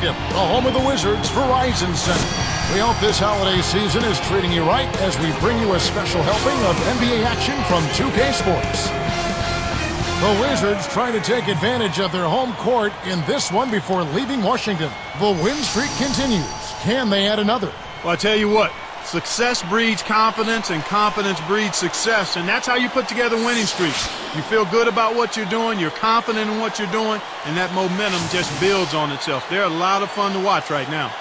Washington, the home of the Wizards Verizon Center. We hope this holiday season is treating you right as we bring you a special helping of NBA action from 2K Sports. The Wizards trying to take advantage of their home court in this one before leaving Washington. The win streak continues. Can they add another? Well, I tell you what, success breeds confidence and confidence breeds success, and that's how you put together winning streaks. You feel good about what you're doing, you're confident in what you're doing, and that momentum just builds on itself. They're a lot of fun to watch right now.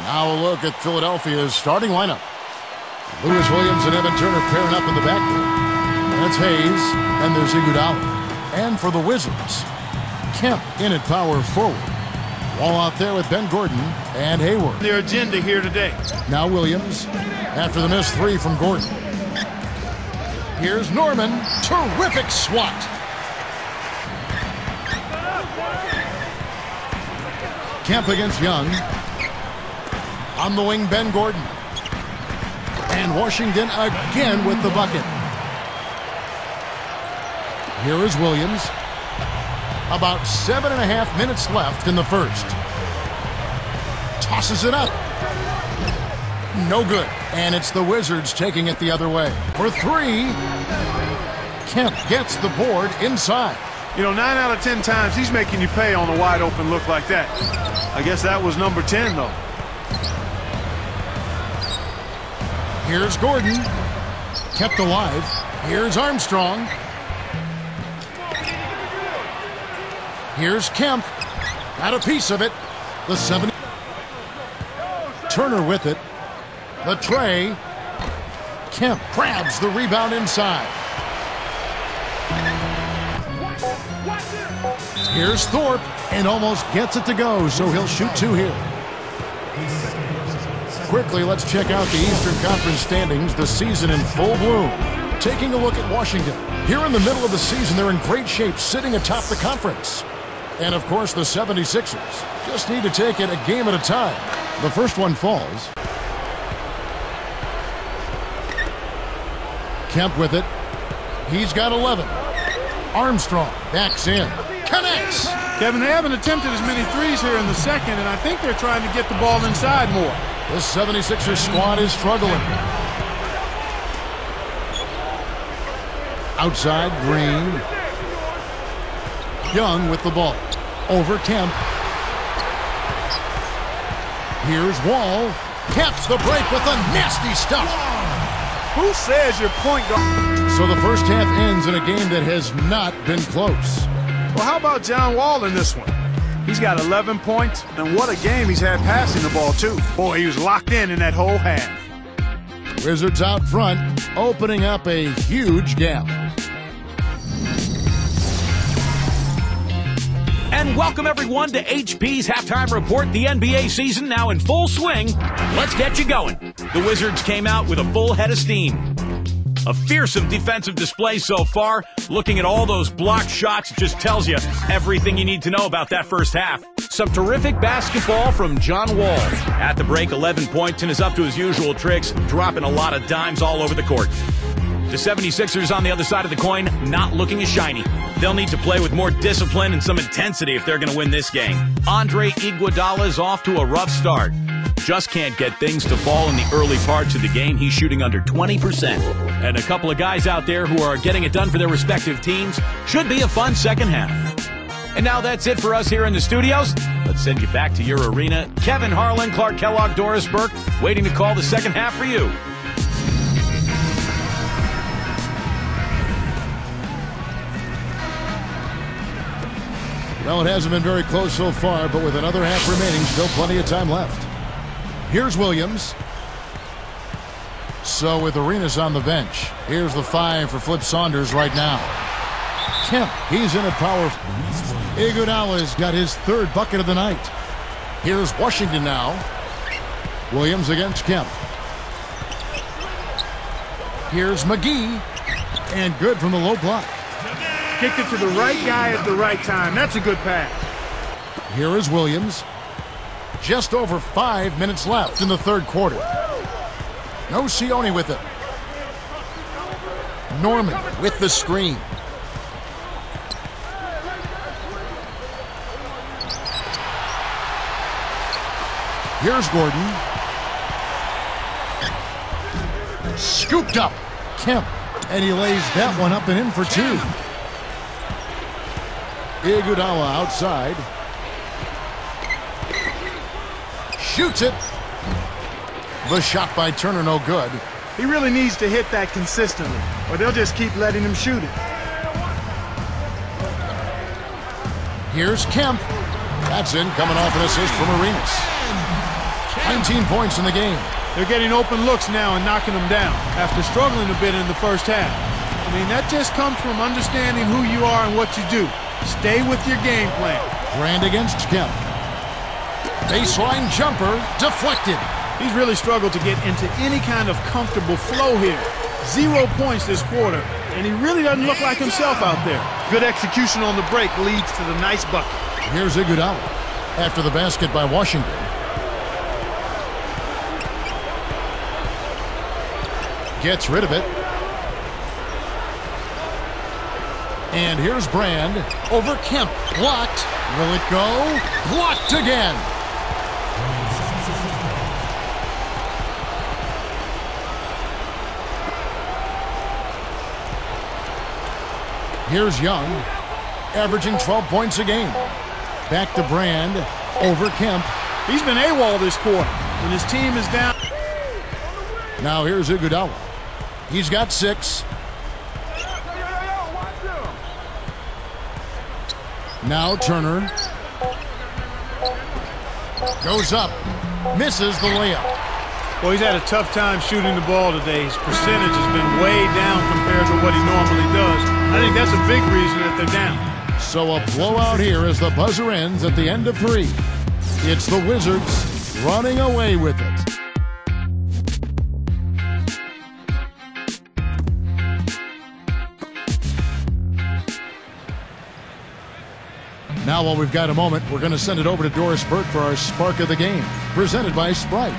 Now a look at Philadelphia's starting lineup. Lewis Williams and Evan Turner pairing up in the backcourt. That's Hayes, and there's Iguodala. And for the Wizards, Kemp in at power forward. All out there with Ben Gordon and Hayward. Their agenda here today. Now Williams after the missed three from Gordon. Here's Norman. Terrific swat. Kemp against Young. On the wing, Ben Gordon. And Washington again with the bucket. Here is Williams. About 7.5 minutes left in the first. Tosses it up. No good. And it's the Wizards taking it the other way. For three, Kemp gets the board inside. You know, 9 out of 10 times he's making you pay on a wide open look like that. I guess that was number 10, though. Here's Gordon. Kept alive. Here's Armstrong. Here's Kemp. Got a piece of it. The 70. Turner with it. The tray. Kemp grabs the rebound inside. Here's Thorpe and almost gets it to go, so he'll shoot two here. Quickly, let's check out the Eastern Conference standings, the season in full bloom. Taking a look at Washington. Here in the middle of the season, they're in great shape, sitting atop the conference. And, of course, the 76ers just need to take it a game at a time. The first one falls. Kemp with it. He's got 11. Armstrong backs in. Connects. Kevin, they haven't attempted as many threes here in the second, and I think they're trying to get the ball inside more. This 76ers squad is struggling. Outside, Green. Young with the ball. Over Kemp. Here's Wall. Caps the break with the nasty stuff. Who says your point guard? So the first half ends in a game that has not been close. Well, how about John Wall in this one? He's got 11 points, and what a game he's had passing the ball, too. Boy, he was locked in that whole half. Wizards out front, opening up a huge gap. And welcome, everyone, to HP's Halftime Report. The NBA season now in full swing. Let's get you going. The Wizards came out with a full head of steam. A fearsome defensive display so far. Looking at all those blocked shots, it just tells you everything you need to know about that first half. Some terrific basketball from John Wall. At the break, 11 points and is up to his usual tricks, dropping a lot of dimes all over the court. The 76ers on the other side of the coin, not looking as shiny. They'll need to play with more discipline and some intensity if they're going to win this game. Andre Iguodala is off to a rough start. Just can't get things to fall in the early parts of the game. He's shooting under 20%. And a couple of guys out there who are getting it done for their respective teams. Should be a fun second half. And now that's it for us here in the studios. Let's send you back to your arena. Kevin Harlan, Clark Kellogg, Doris Burke, waiting to call the second half for you. Well, it hasn't been very close so far, but with another half remaining, still plenty of time left. Here's Williams. So with Arenas on the bench, here's the 5 for Flip Saunders right now. Kemp, he's in at power. Iguodala's got his third bucket of the night. Here's Washington now. Williams against Kemp. Here's McGee. And good from the low block. Kicked it to the right guy at the right time. That's a good pass. Here is Williams. Just over 5 minutes left in the third quarter. No Sione with it. Norman with the screen. Here's Gordon. Scooped up. Kemp. And he lays that one up and in for two. Iguodala outside. Shoots it. The shot by Turner no good. He really needs to hit that consistently, or they'll just keep letting him shoot it. Here's Kemp. That's in, coming off an assist from Arenas. 19 points in the game. They're getting open looks now and knocking them down after struggling a bit in the first half. I mean, that just comes from understanding who you are and what you do. Stay with your game plan. Brand against Kemp. Baseline jumper deflected. He's really struggled to get into any kind of comfortable flow here. 0 points this quarter, and he really doesn't look like himself out there. Good execution on the break leads to the nice bucket. Here's Iguodala after the basket by Washington. Gets rid of it. And here's Brand over Kemp. Blocked. Will it go? Blocked again. Here's Young, averaging 12 points a game. Back to Brand over Kemp. He's been AWOL this quarter when his team is down. Now here's Iguodala. He's got 6. Now Turner. Goes up. Misses the layup. Well, he's had a tough time shooting the ball today. His percentage has been way down compared to what he normally does. I think that's a big reason that they're down. So a blowout here as the buzzer ends at the end of 3. It's the Wizards running away with it. Now, while we've got a moment, we're going to send it over to Doris Burke for our Spark of the Game, presented by Sprite.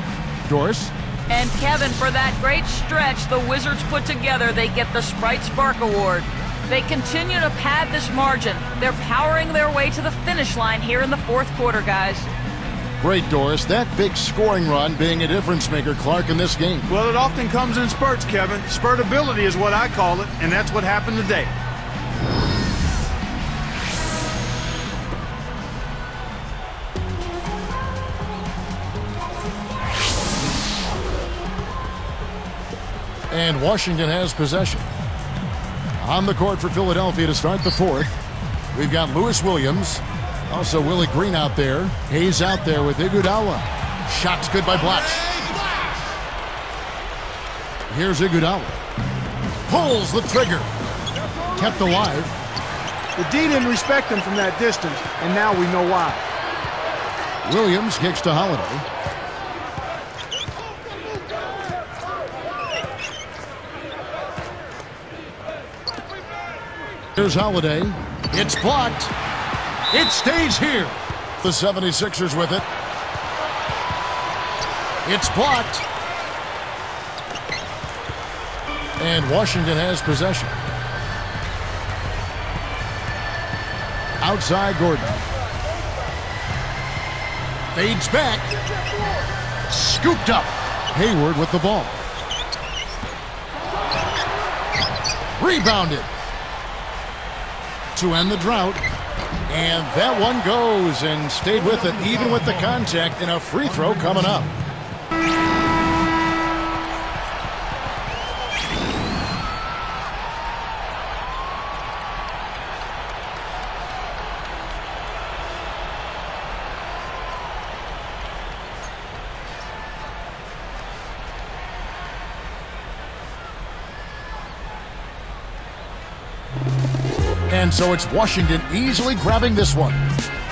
Doris? And Kevin, for that great stretch the Wizards put together, they get the Sprite Spark Award. They continue to pad this margin. They're powering their way to the finish line here in the 4th quarter, guys. Great, Doris. That big scoring run being a difference maker, Clark, in this game. Well, it often comes in spurts, Kevin. Spurtability is what I call it, and that's what happened today. And Washington has possession. On the court for Philadelphia to start the 4th. We've got Lewis Williams. Also Willie Green out there. Hayes out there with Iguodala. Shots good by Blatch. Here's Iguodala. Pulls the trigger. Kept alive. The D didn't respect him from that distance, and now we know why. Williams kicks to Holiday. Here's Holiday. It's blocked. It stays here. The 76ers with it. It's blocked. And Washington has possession. Outside Gordon. Fades back. Scooped up. Hayward with the ball. Rebounded. To end the drought. And that one goes and stayed with it, even with the contact, and a free throw coming up. And so it's Washington easily grabbing this one.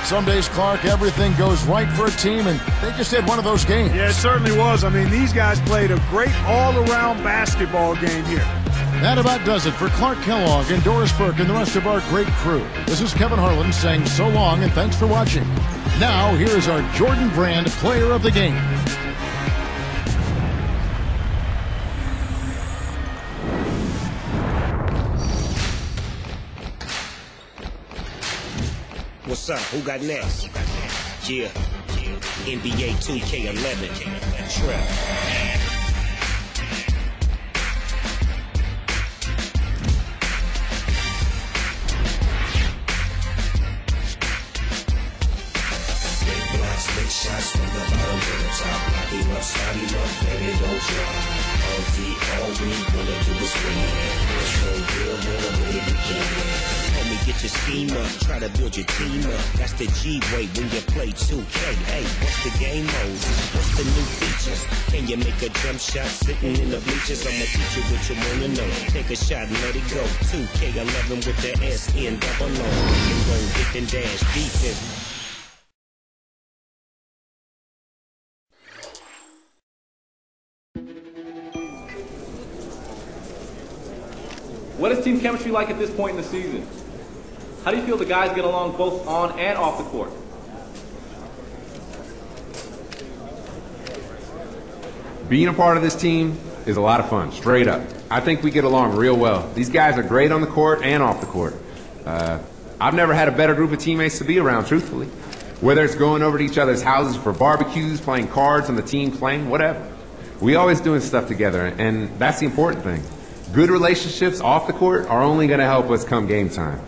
Some days, Clark, everything goes right for a team, and they just had one of those games. Yeah, it certainly was. I mean, these guys played a great all-around basketball game here. That about does it for Clark Kellogg and Doris Burke and the rest of our great crew. This is Kevin Harlan saying so long and thanks for watching. Now, here is our Jordan Brand Player of the Game. What's up? Who got next? Yeah. NBA 2K11. Trap. Big shots from the bottom to the top. Lock him up, start him up, baby, don't try. All we wanna do is win. There's no real winner, baby, Homie, get your scheme up, try to build your team up. That's the G-way when you play 2K. Hey, what's the game mode? What's the new features? Can you make a jump shot sitting in the bleachers? I'ma teach you what you wanna know. Take a shot and let it go. 2K11 with the SN double O. You gon' get and dash defense. What is team chemistry like at this point in the season? How do you feel the guys get along both on and off the court? Being a part of this team is a lot of fun, straight up. I think we get along real well. These guys are great on the court and off the court. I've never had a better group of teammates to be around, truthfully. Whether it's going over to each other's houses for barbecues, playing cards on the team playing, whatever. We always doing stuff together, and that's the important thing. Good relationships off the court are only going to help us come game time.